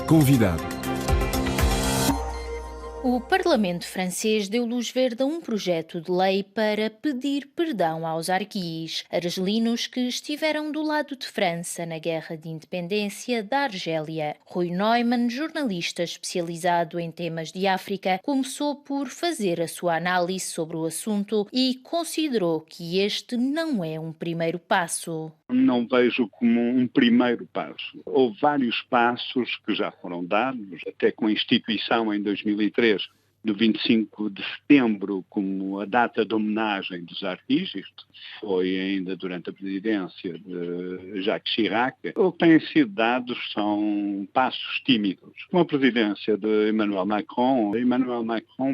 Convidado. O Parlamento francês deu luz verde a um projeto de lei para pedir perdão aos arqueis argelinos que estiveram do lado de França na Guerra de Independência da Argélia. Rui Neumann, jornalista especializado em temas de África, começou por fazer a sua análise sobre o assunto e considerou que este não é um primeiro passo. Não vejo como um primeiro passo. Houve vários passos que já foram dados, até com a instituição em 2003 do 25 de setembro como a data de homenagem dos arqueis. Isto foi ainda durante a presidência de Jacques Chirac. O que têm sido dados são passos tímidos. Com a presidência de Emmanuel Macron,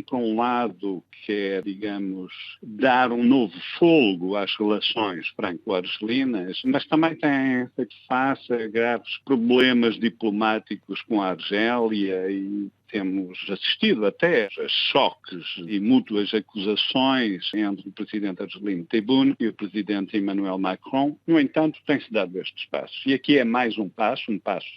por um lado, quer, digamos, dar um novo fôlego às relações franco-argelinas, mas também tem feito face a graves problemas diplomáticos com a Argélia e temos assistido até a choques e mútuas acusações entre o presidente argelino Tebboune e o presidente Emmanuel Macron. No entanto, tem-se dado estes passos. E aqui é mais um passo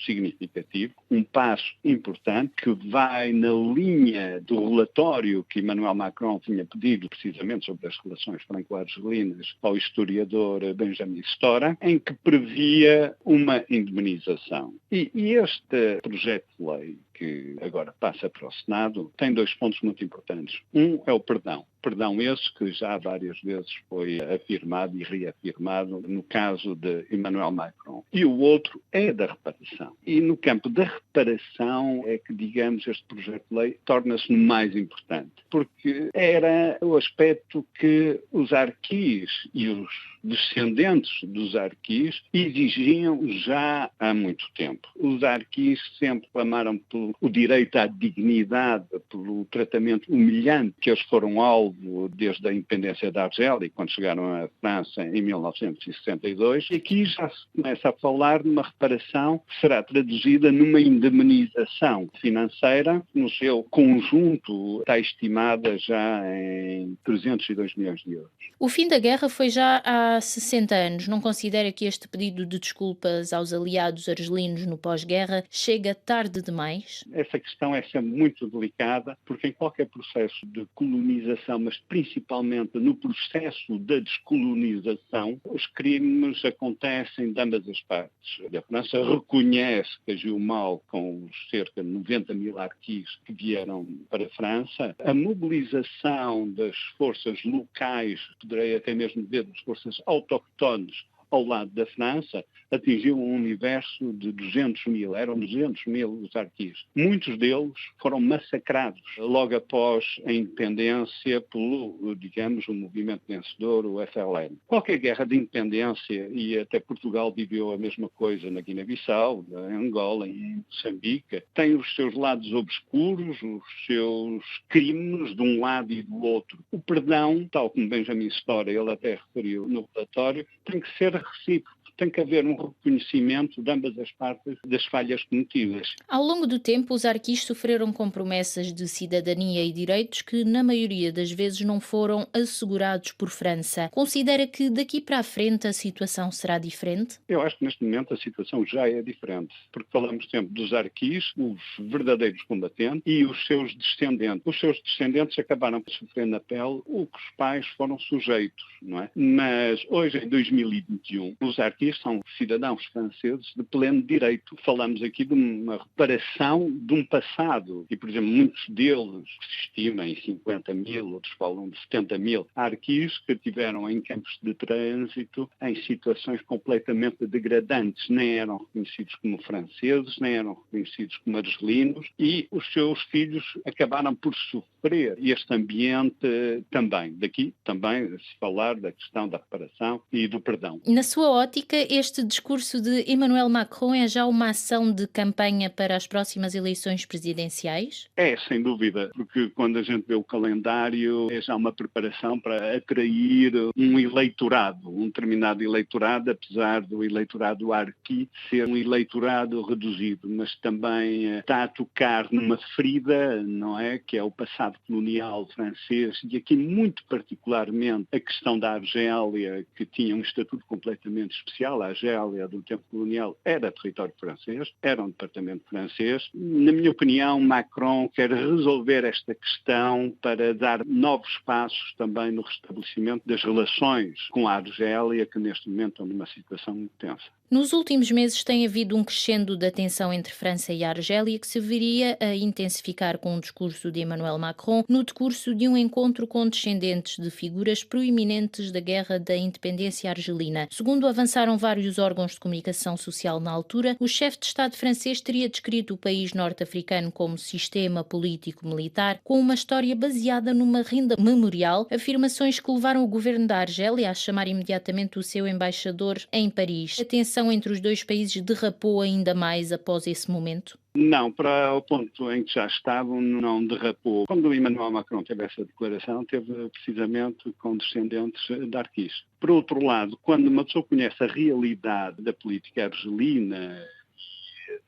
significativo, um passo importante que vai na linha do relatório que Emmanuel Macron tinha pedido precisamente sobre as relações franco-argelinas ao historiador Benjamin Stora, em que previa uma indemnização. E este projeto de lei que agora passa para o Senado, tem dois pontos muito importantes. Um é o perdão. Perdão esse que já várias vezes foi afirmado e reafirmado no caso de Emmanuel Macron. E o outro é da reparação. E no campo da reparação é que, digamos, este projeto de lei torna-se mais importante. Porque era o aspecto que os arqueis e os descendentes dos arqueis exigiam já há muito tempo. Os arqueis sempre clamaram pelo direito à dignidade, pelo tratamento humilhante que eles foram alvo desde a independência da Argélia, quando chegaram à França em 1962. E aqui já se começa a falar de uma reparação que será traduzida numa indemnização financeira, no seu conjunto está estimada já em 302 milhões de euros. O fim da guerra foi já há 60 anos. Não considera que este pedido de desculpas aos aliados argelinos no pós-guerra chega tarde demais? Essa questão é sempre muito delicada, porque em qualquer processo de colonização, mas principalmente no processo da descolonização, os crimes acontecem de ambas as partes. A França reconhece que agiu mal com os cerca de 90 mil arqueis que vieram para a França. A mobilização das forças locais, poderei até mesmo dizer das forças autóctones, ao lado da França, atingiu um universo de 200 mil, eram 200 mil os arqueis. Muitos deles foram massacrados logo após a independência pelo, digamos, o movimento vencedor, o FLN. Qualquer guerra de independência, e até Portugal viveu a mesma coisa na Guiné-Bissau, em Angola e em Moçambique, tem os seus lados obscuros, os seus crimes de um lado e do outro. O perdão, tal como Benjamin Stora, ele até referiu no relatório, tem que ser recíproco. Tem que haver um reconhecimento de ambas as partes das falhas cometidas. Ao longo do tempo, os arqueis sofreram com promessas de cidadania e direitos que, na maioria das vezes, não foram assegurados por França. Considera que daqui para a frente a situação será diferente? Eu acho que neste momento a situação já é diferente, porque falamos sempre dos arqueis, os verdadeiros combatentes, e os seus descendentes. Os seus descendentes acabaram por sofrer na pele o que os pais foram sujeitos, não é? Mas hoje, em 2021, os arqueis são cidadãos franceses de pleno direito. Falamos aqui de uma reparação de um passado. E, por exemplo, muitos deles, que se estima em 50 mil, outros falam de 70 mil, arqueis que tiveram em campos de trânsito em situações completamente degradantes. Nem eram reconhecidos como franceses, nem eram reconhecidos como argelinos, e os seus filhos acabaram por sofrer este ambiente também. Daqui também se falar da questão da reparação e do perdão. Na sua ótica, este discurso de Emmanuel Macron é já uma ação de campanha para as próximas eleições presidenciais? É, sem dúvida, porque quando a gente vê o calendário, é já uma preparação para atrair um eleitorado, um determinado eleitorado, apesar do eleitorado arqui ser um eleitorado reduzido, mas também está a tocar numa ferida, não é? Que é o passado colonial francês, e aqui muito particularmente a questão da Argélia, que tinha um estatuto completamente especial inicial, a Argélia do tempo colonial era território francês, era um departamento francês. Na minha opinião, Macron quer resolver esta questão para dar novos passos também no restabelecimento das relações com a Argélia, que neste momento estão numa situação muito tensa. Nos últimos meses tem havido um crescendo da tensão entre França e a Argélia que se viria a intensificar com o discurso de Emmanuel Macron no decurso de um encontro com descendentes de figuras proeminentes da Guerra da Independência Argelina. Segundo avançaram vários órgãos de comunicação social na altura, o chefe de Estado francês teria descrito o país norte-africano como sistema político-militar com uma história baseada numa renda memorial, afirmações que levaram o governo da Argélia a chamar imediatamente o seu embaixador em Paris. A tensão entre os dois países derrapou ainda mais após esse momento? Não, para o ponto em que já estavam, não derrapou. Quando o Emmanuel Macron teve essa declaração, teve precisamente com descendentes de arquis. Por outro lado, quando uma pessoa conhece a realidade da política argelina,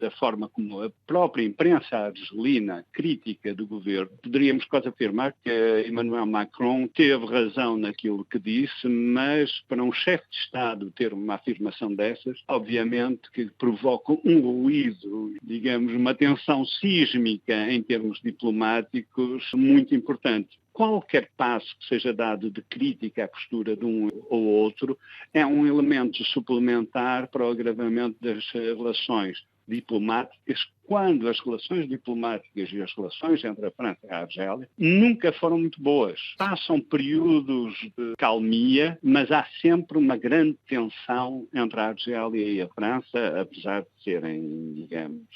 da forma como a própria imprensa argelina crítica do governo, poderíamos quase afirmar que Emmanuel Macron teve razão naquilo que disse, mas para um chefe de Estado ter uma afirmação dessas, obviamente que provoca um ruído, digamos, uma tensão sísmica em termos diplomáticos muito importante. Qualquer passo que seja dado de crítica à postura de um ou outro é um elemento suplementar para o agravamento das relações diplomáticas, quando as relações diplomáticas e as relações entre a França e a Argélia nunca foram muito boas. Passam períodos de calmia, mas há sempre uma grande tensão entre a Argélia e a França, apesar de serem, digamos,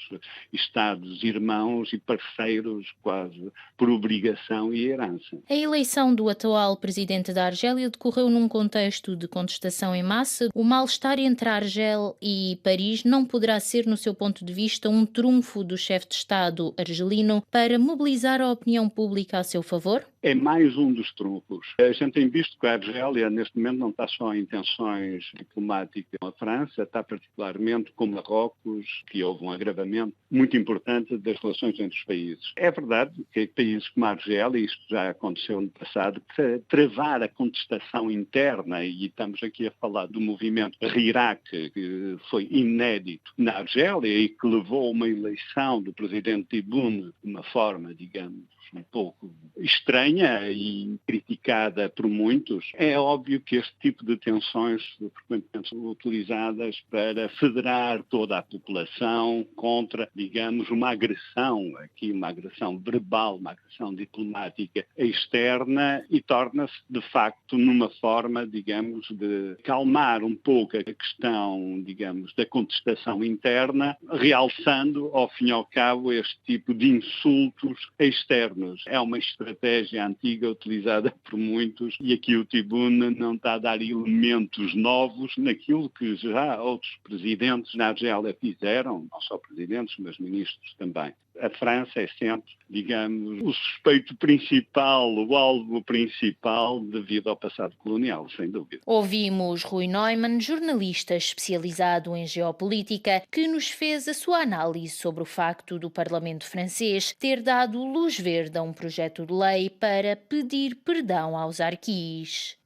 Estados irmãos e parceiros quase por obrigação e herança. A eleição do atual presidente da Argélia decorreu num contexto de contestação em massa. O mal-estar entre a Argel e Paris não poderá ser, no seu ponto de vista, um trunfo do chefe de Estado argelino para mobilizar a opinião pública a seu favor? É mais um dos trunfos. A gente tem visto que a Argélia, neste momento, não está só em tensões diplomáticas com a França, está particularmente com Marrocos, que houve um agravamento muito importante das relações entre os países. É verdade que países como a Argélia, e isto já aconteceu no passado, travar a contestação interna, e estamos aqui a falar do movimento Hirak, que foi inédito na Argélia e que levou a uma eleição do presidente Tebboune de uma forma, digamos, um pouco estranha e criticada por muitos. É óbvio que este tipo de tensões frequentemente são utilizadas para federar toda a população contra, digamos, uma agressão, aqui uma agressão verbal, uma agressão diplomática externa, e torna-se, de facto, numa forma, digamos, de calmar um pouco a questão, digamos, da contestação interna, realçando, ao fim e ao cabo, este tipo de insultos externos. É uma estratégia antiga utilizada por muitos, e aqui o Tebboune não está a dar elementos novos naquilo que já outros presidentes na Argélia fizeram, não só presidentes, mas ministros também. A França é sempre, digamos, o suspeito principal, o alvo principal devido ao passado colonial, sem dúvida. Ouvimos Rui Neumann, jornalista especializado em geopolítica, que nos fez a sua análise sobre o facto do Parlamento francês ter dado luz verde a um projeto de lei para pedir perdão aos arquis.